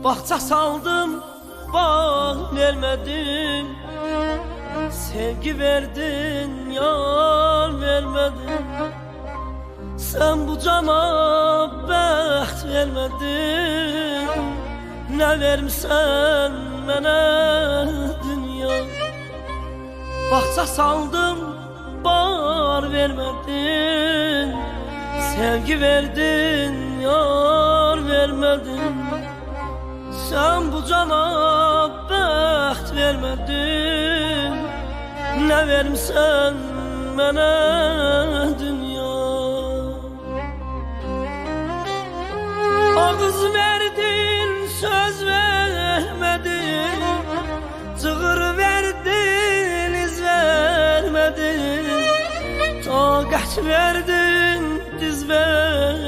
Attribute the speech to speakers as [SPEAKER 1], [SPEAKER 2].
[SPEAKER 1] Bahçe saldım, bağ vermedim. Sevgi verdin, yar vermedin. Sen bu cana bəxt vermedin. Ne vermişsen mənə dünya. Bahçe saldım, bağ vermedin. Sevgi verdin, yar vermedin. Sen bu cana bəxt vermedin. Ne vermişsen mənə dünya. Ağız verdin, söz vermedin. Cığır verdin, iz vermedin. Taqət verdin, diz vermedin.